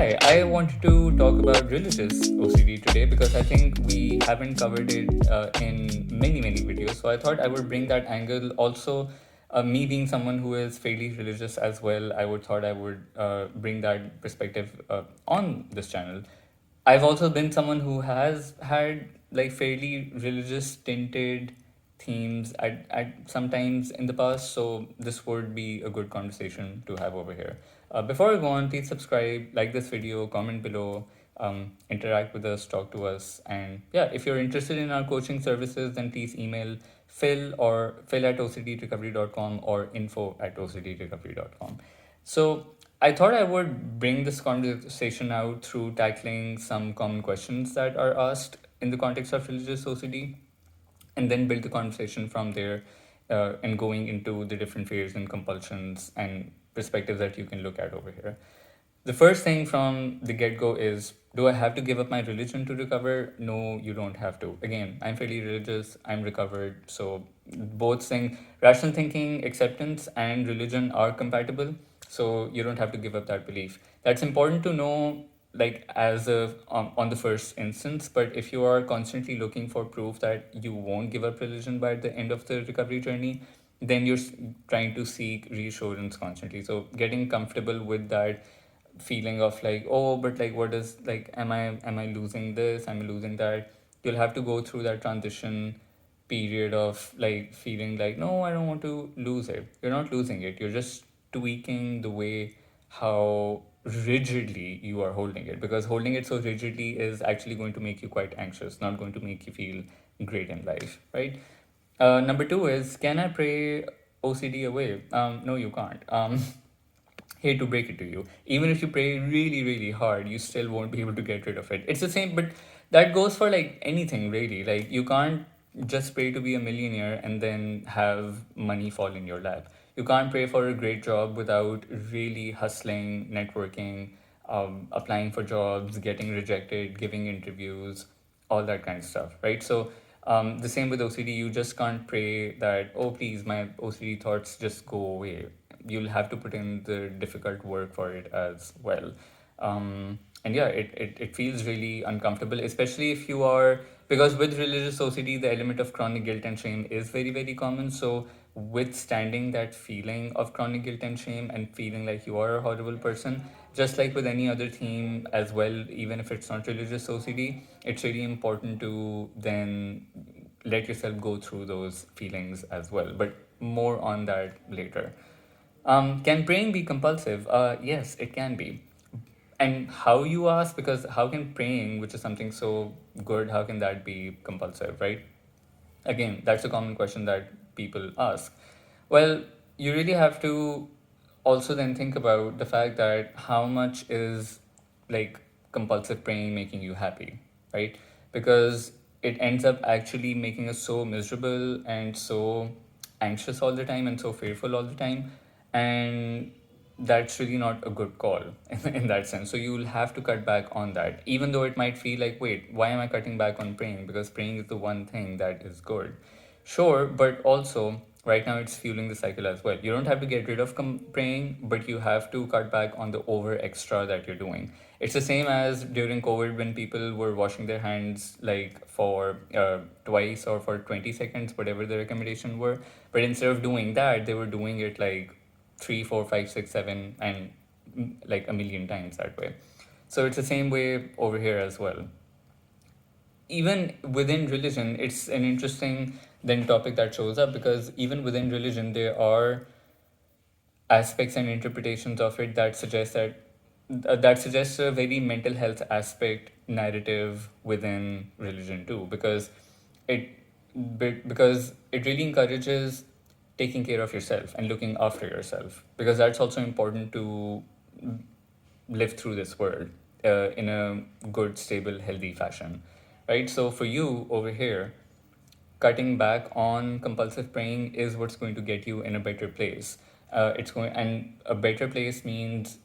Hi, I wanted to talk about religious OCD today because I think we haven't covered it in many videos. So I thought I would bring that angle. Also, me being someone who is fairly religious as well, I would bring that perspective on this channel. I've also been someone who has had like fairly religious tinted themes at sometimes in the past, so this would be a good conversation to have over here. Before I go on, please subscribe, like this video, comment below, interact with us, talk to us, and yeah, if you're interested in our coaching services, then please email phil at ocdrecovery.com or info at ocdrecovery.com. So I thought I would bring this conversation out through tackling some common questions that are asked in the context of religious OCD, and then build the conversation from there, and going into the different fears and compulsions and perspectives that you can look at over here. The first thing from the get go is, do I have to give up my religion to recover? No, you don't have to. Again, I'm fairly religious, I'm recovered. So, both things, rational thinking, acceptance, and religion are compatible. So, you don't have to give up that belief. That's important to know, like, as a on the first instance. But if you are constantly looking for proof that you won't give up religion by the end of the recovery journey, then you're trying to seek reassurance constantly. So, getting comfortable with that feeling of like, oh, but like, what is, like, am I losing this, am I losing that, you'll have to go through that transition period of like feeling like, no, I don't want to lose it. You're not losing it, you're just tweaking the way how rigidly you are holding it, because holding it so rigidly is actually going to make you quite anxious, not going to make you feel great in life, right? Number two is, can I pray OCD away? No, you can't. Hate to break it to you, even if you pray really hard, you still won't be able to get rid of it. It's the same, but that goes for like anything really. Like, you can't just pray to be a millionaire and then have money fall in your lap. You can't pray for a great job without really hustling, networking, applying for jobs, getting rejected, giving interviews, all that kind of stuff, right? So the same with OCD. You just can't pray that, oh, please, my OCD thoughts just go away. You'll have to put in the difficult work for it as well. And yeah, it feels really uncomfortable, especially if you are, because with religious OCD, the element of chronic guilt and shame is very common. So withstanding that feeling of chronic guilt and shame and feeling like you are a horrible person, just like with any other theme as well, even if it's not religious OCD, it's really important to then let yourself go through those feelings as well. But more on that later. Can praying be compulsive? Yes, it can be. And how, you ask? Because how can praying, which is something so good, how can that be compulsive, right? Again, that's a common question that people ask. Well, you really have to also then think about the fact that how much is like compulsive praying making you happy, right? Because it ends up actually making us so miserable and so anxious all the time and so fearful all the time. And that's really not a good call in that sense. So you'll have to cut back on that, even though it might feel like, wait, why am I cutting back on praying? Because praying is the one thing that is good. Sure, but also right now it's fueling the cycle as well. You don't have to get rid of praying, but you have to cut back on the over extra that you're doing. It's the same as during COVID when people were washing their hands like for twice or for 20 seconds, whatever the recommendation were. But instead of doing that, they were doing it like three, four, five, six, seven, and like a million times that way. So it's the same way over here as well. Even within religion, it's an interesting then topic that shows up, because even within religion, there are aspects and interpretations of it that suggest that suggests a very mental health aspect narrative within religion too, it because it really encourages taking care of yourself and looking after yourself, because that's also important to live through this world in a good, stable, healthy fashion, right? So for you over here, cutting back on compulsive praying is what's going to get you in a better place. And a better place means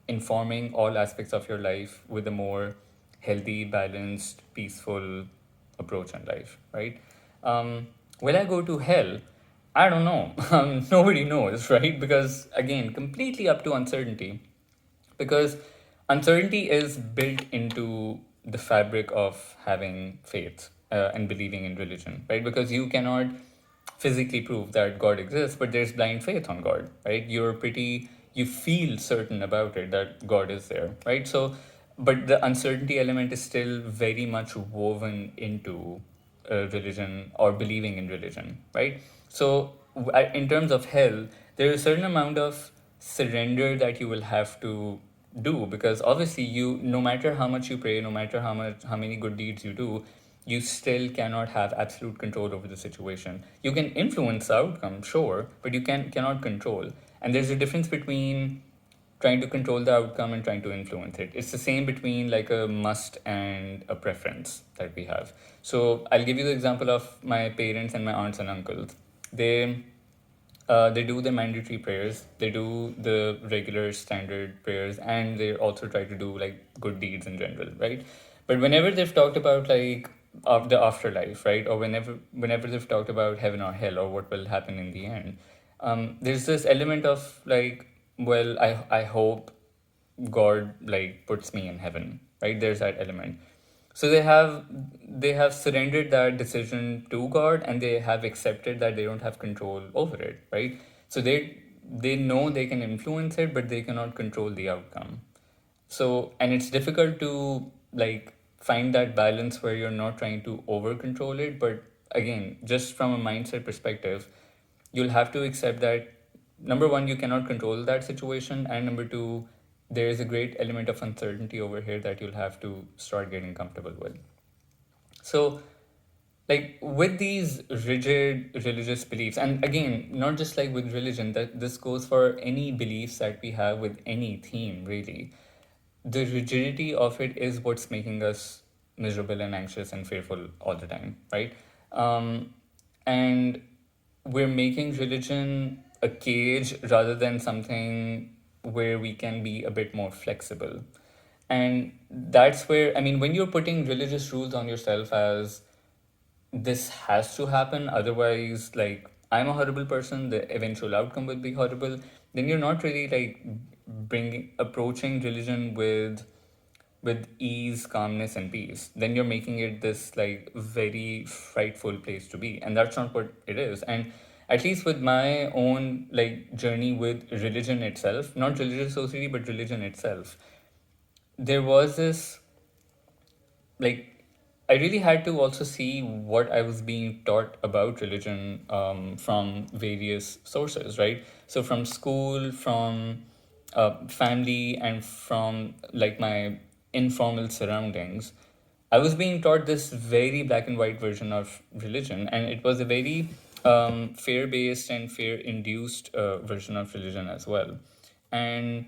informing all aspects of your life with a more healthy, balanced, peaceful approach in life, right? Will I go to hell? I don't know. Nobody knows, right? Because again, completely up to uncertainty. Because uncertainty is built into the fabric of having faith and believing in religion, right? Because you cannot physically prove that God exists, but there's blind faith on God, right? You feel certain about it that God is there, right? So, but the uncertainty element is still very much woven into religion or believing in religion, right? So, in terms of hell, there is a certain amount of surrender that you will have to do, because obviously you, no matter how much you pray, no matter how many good deeds you do, you still cannot have absolute control over the situation. You can influence the outcome, sure, but you cannot control. And there's a difference between trying to control the outcome and trying to influence it. It's the same between like a must and a preference that we have. So I'll give you the example of my parents and my aunts and uncles. They do the mandatory prayers, they do the regular standard prayers, and they also try to do like good deeds in general, right? But whenever they've talked about like of the afterlife, right, or whenever they've talked about heaven or hell or what will happen in the end, there's this element of like, well, I hope God like puts me in heaven, right? There's that element. So they have surrendered that decision to God, and they have accepted that they don't have control over it, right? So they know they can influence it, but they cannot control the outcome. So, and it's difficult to like find that balance where you're not trying to over control it, but again, just from a mindset perspective, you'll have to accept that number one, you cannot control that situation, and number two, there is a great element of uncertainty over here that you'll have to start getting comfortable with. So, like with these rigid religious beliefs, and again, not just like with religion, that this goes for any beliefs that we have with any theme, really. The rigidity of it is what's making us miserable and anxious and fearful all the time, right? And we're making religion a cage rather than something where we can be a bit more flexible. And that's where, I mean, when you're putting religious rules on yourself as this has to happen, otherwise, like, I'm a horrible person, the eventual outcome will be horrible, then you're not really like bringing approaching religion with ease, calmness, and peace. Then you're making it this like very frightful place to be, and that's not what it is. And at least with my own like journey with religion itself, not religious OCD, but religion itself, there was this like, I really had to also see what I was being taught about religion from various sources, right? So from school, from family, and from like my informal surroundings, I was being taught this very black and white version of religion, and it was a very fear based and fear induced version of religion as well. And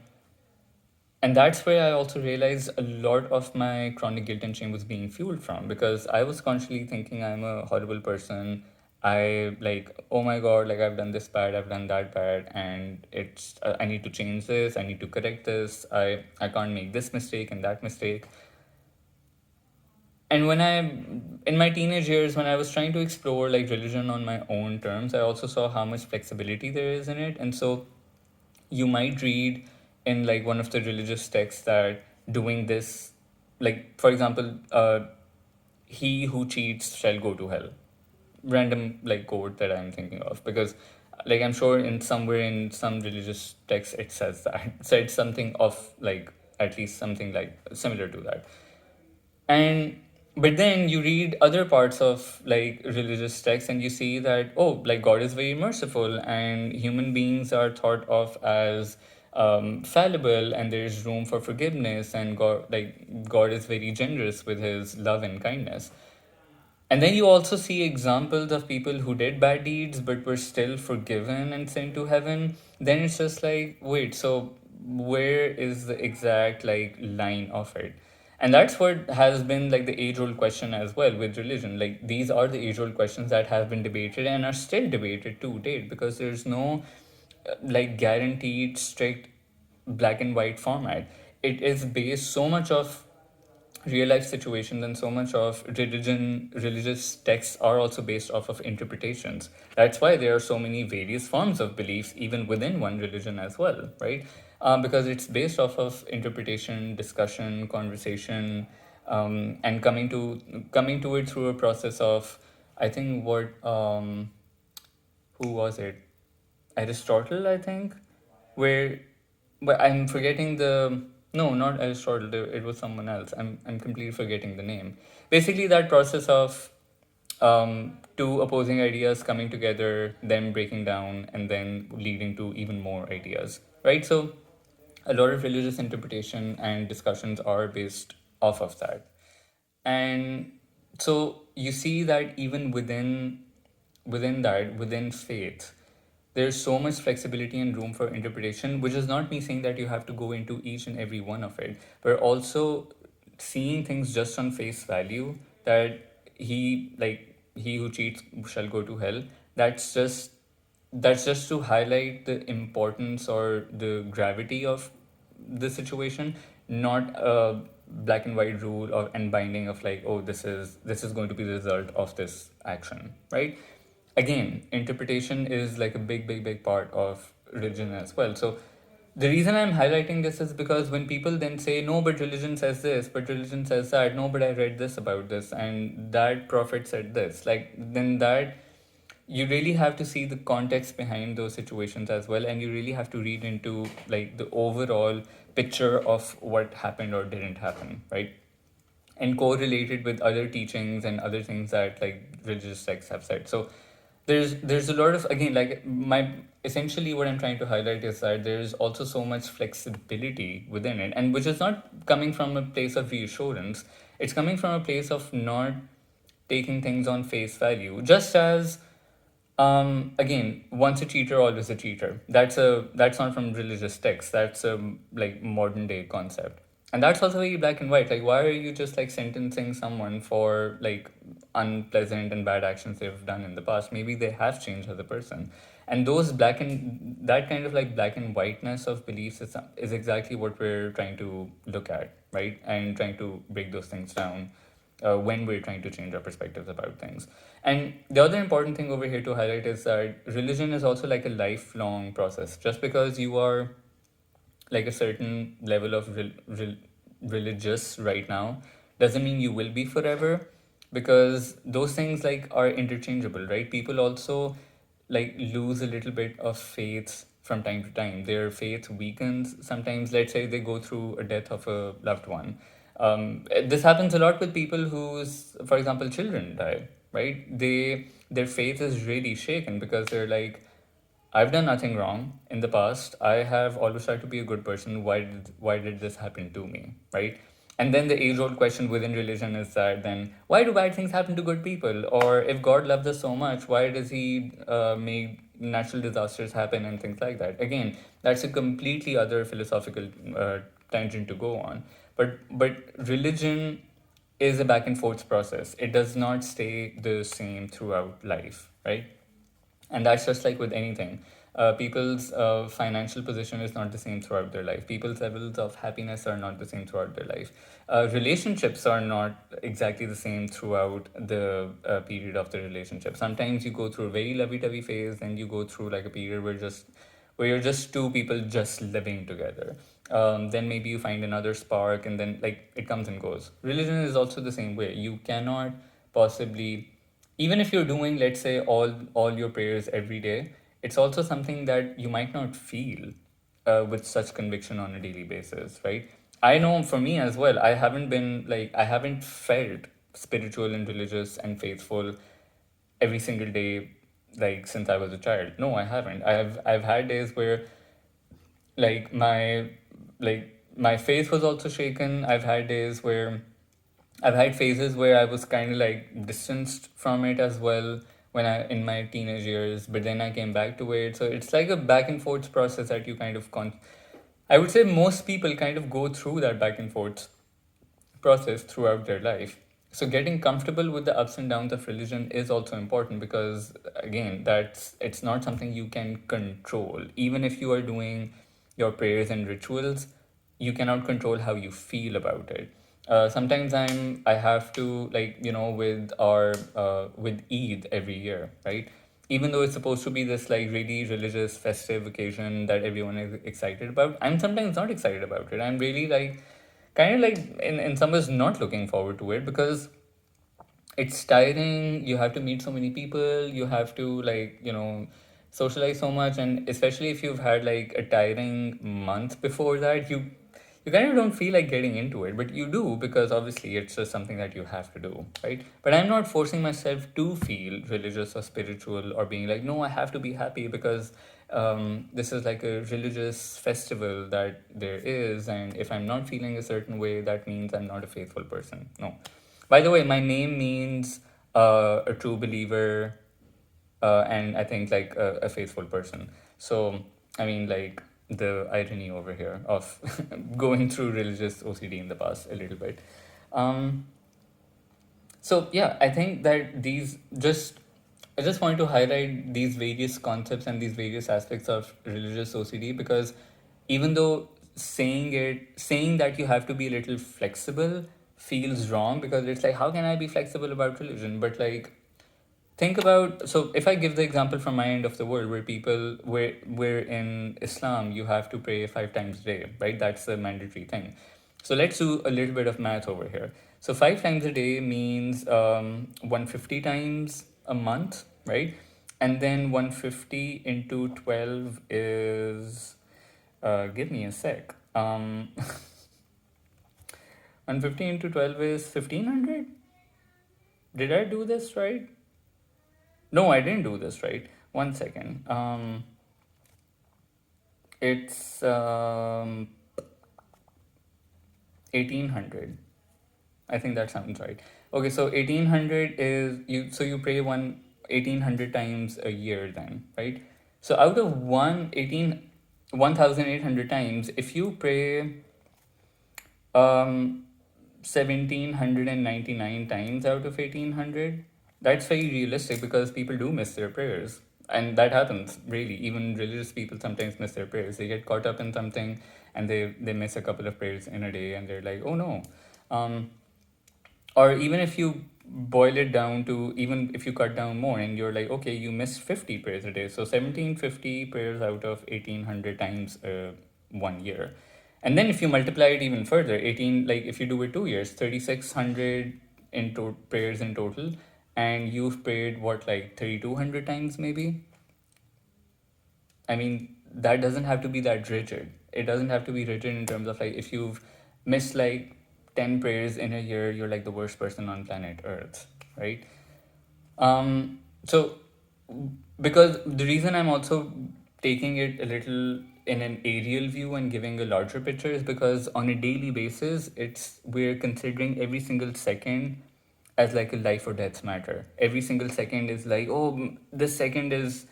that's where I also realized a lot of my chronic guilt and shame was being fueled from, because I was constantly thinking I'm a horrible person. I like, oh my God, like I've done this bad, I've done that bad, and it's I need to change this, I need to correct this, I can't make this mistake and that mistake. And when I, in my teenage years, when I was trying to explore like religion on my own terms, I also saw how much flexibility there is in it. And so you might read in like one of the religious texts that doing this, like for example, he who cheats shall go to hell. Random like quote that I'm thinking of, because like I'm sure in somewhere in some religious text it says that said something of like at least something like similar to that. And but then you read other parts of like religious texts and you see that, oh, like God is very merciful and human beings are thought of as fallible, and there's room for forgiveness, and God is very generous with his love and kindness. And then you also see examples of people who did bad deeds but were still forgiven and sent to heaven. Then it's just like, wait, so where is the exact like line of it? And that's what has been like the age old question as well with religion. Like these are the age old questions that have been debated and are still debated to date, because there's no like guaranteed strict black and white format. It is based so much of real life situations, and so much of religious texts are also based off of interpretations. That's why there are so many various forms of beliefs even within one religion as well, right? Because it's based off of interpretation, discussion, conversation, and coming to it through a process of, I think, what who was it, Aristotle, I think, where, but I'm forgetting the, no, not Aristotle. It was someone else. I'm completely forgetting the name. Basically, that process of two opposing ideas coming together, then breaking down, and then leading to even more ideas, right? So, a lot of religious interpretation and discussions are based off of that. And so you see that even within faith, there's so much flexibility and room for interpretation, which is not me saying that you have to go into each and every one of it, but also seeing things just on face value, that he who cheats shall go to hell. That's just that's just to highlight the importance or the gravity of the situation, not a black and white rule or and binding of like, oh, this is going to be the result of this action, right? Again, interpretation is like a big part of religion as well. So the reason I'm highlighting this is because when people then say, no, but religion says this, but religion says that, no, but I read this about this, and that prophet said this, like, then that you really have to see the context behind those situations as well, and you really have to read into like the overall picture of what happened or didn't happen, right? And correlated with other teachings and other things that like religious texts have said. So there's a lot of, again, like my essentially what I'm trying to highlight is that there's also so much flexibility within it, and which is not coming from a place of reassurance. It's coming from a place of not taking things on face value, just as again, once a cheater, always a cheater. That's not from religious texts. That's a like modern day concept, and that's also very black and white. Like, why are you just like sentencing someone for like unpleasant and bad actions they've done in the past? Maybe they have changed as a person, and those black and that kind of like black and whiteness of beliefs is exactly what we're trying to look at, right? And trying to break those things down when we're trying to change our perspectives about things. And the other important thing over here to highlight is that religion is also like a lifelong process. Just because you are like a certain level of religious right now doesn't mean you will be forever, because those things like are interchangeable, right? People also like lose a little bit of faith from time to time. Their faith weakens sometimes. Let's say they go through a death of a loved one. This happens a lot with people whose, for example, children die, right? Their faith is really shaken because they're like, I've done nothing wrong in the past. I have always tried to be a good person. Why did this happen to me, right? And then the age old question within religion is that then why do bad things happen to good people? Or if God loves us so much, why does He make natural disasters happen and things like that? Again, that's a completely other philosophical tangent to go on. But religion is a back and forth process. It does not stay the same throughout life, right? And that's just like with anything. People's financial position is not the same throughout their life. People's levels of happiness are not the same throughout their life. Relationships are not exactly the same throughout the period of the relationship. Sometimes you go through a very lovey-dovey phase, and you go through like a period where you're just two people just living together. Then maybe you find another spark, and then like it comes and goes. Religion is also the same way. You cannot possibly, even if you're doing, let's say, all your prayers every day, it's also something that you might not feel with such conviction on a daily basis, right? I know for me as well, I haven't felt spiritual and religious and faithful every single day like since I was a child. No, I haven't. I've had days where like my faith was also shaken. I've had phases where I was kind of like distanced from it as well when I in my teenage years, but then I came back to it. So it's like a back and forth process that you kind of I would say most people kind of go through that back and forth process throughout their life. So getting comfortable with the ups and downs of religion is also important, because again, that's it's not something you can control. Even if you are doing your prayers and rituals, you cannot control how you feel about it. Sometimes I have to, like, with our with Eid every year, right? Even though it's supposed to be this like really religious festive occasion that everyone is excited about, I'm sometimes not excited about it. I'm really like kind of like in some ways not looking forward to it because it's tiring. You have to meet so many people, you have to, like, socialize so much, and especially if you've had like a tiring month before that, you kind of don't feel like getting into it, but you do because obviously it's just something that you have to do, right? But I'm not forcing myself to feel religious or spiritual or being like, no, I have to be happy because this is like a religious festival that there is, and if I'm not feeling a certain way, that means I'm not a faithful person. No. By the way, my name means a true believer, and I think like a faithful person. So, I mean, like the irony over here of going through religious OCD in the past a little bit. Um, so yeah, I think that I just wanted to highlight these various concepts and these various aspects of religious OCD because even though saying that you have to be a little flexible feels wrong because it's like, how can I be flexible about religion? But like, think about, so if I give the example from my end of the world, where in Islam you have to pray 5 times a day, right? That's a mandatory thing. So let's do a little bit of math over here. So 5 times a day means 150 times a month, right? And then 150 into 12 is give me a sec. 150 into 12 is 1500. Did I do this right? No, I didn't do this right. One second. It's 1800. I think that sounds right. Okay, so 1800 is you. So you pray 1800 times a year, then, right? So out of 1800 times, if you pray 1799 times out of 1800, that's very realistic because people do miss their prayers, and that happens really. Even religious people sometimes miss their prayers. They get caught up in something and they miss a couple of prayers in a day, and they're like, oh no. um, or even if you boil it down to, even if you cut down more and you're like, okay, you missed 50 prayers a day, so 1750 prayers out of 1800 times 1 year. And then if you multiply it even further, 18, like if you do it 2 years, 3600 prayers in total, and you've prayed what, like 3200 times maybe. I mean, that doesn't have to be that rigid. It doesn't have to be rigid in terms of like, if you've missed like 10 prayers in a year, you're like the worst person on planet Earth, right? So, because the reason I'm also taking it a little in an aerial view and giving a larger picture is because on a daily basis, we're considering every single second as like a life or death matter. Every single second is like, oh, this second is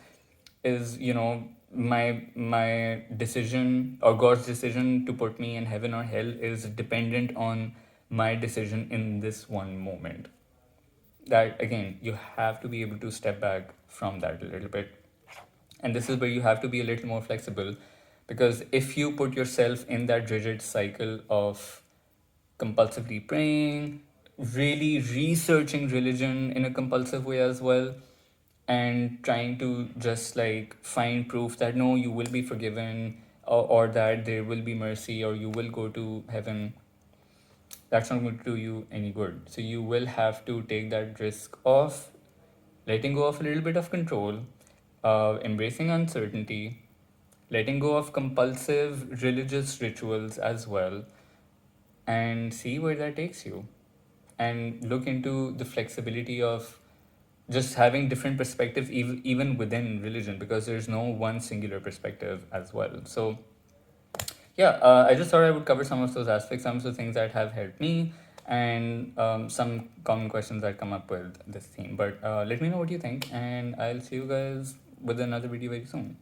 my decision or God's decision to put me in heaven or hell is dependent on my decision in this one moment. That again, you have to be able to step back from that a little bit, and this is where you have to be a little more flexible, because if you put yourself in that rigid cycle of compulsively praying, really researching religion in a compulsive way as well, and trying to just like find proof that no, you will be forgiven, or that there will be mercy, or you will go to heaven, that's not going to do you any good. So you will have to take that risk of letting go of a little bit of control, embracing uncertainty, letting go of compulsive religious rituals as well, and see where that takes you. And look into the flexibility of just having different perspectives, even within religion, because there's no one singular perspective as well. So yeah, I just thought I would cover some of those aspects, some of the things that have helped me, and some common questions that come up with this theme. But let me know what you think, and I'll see you guys with another video very soon.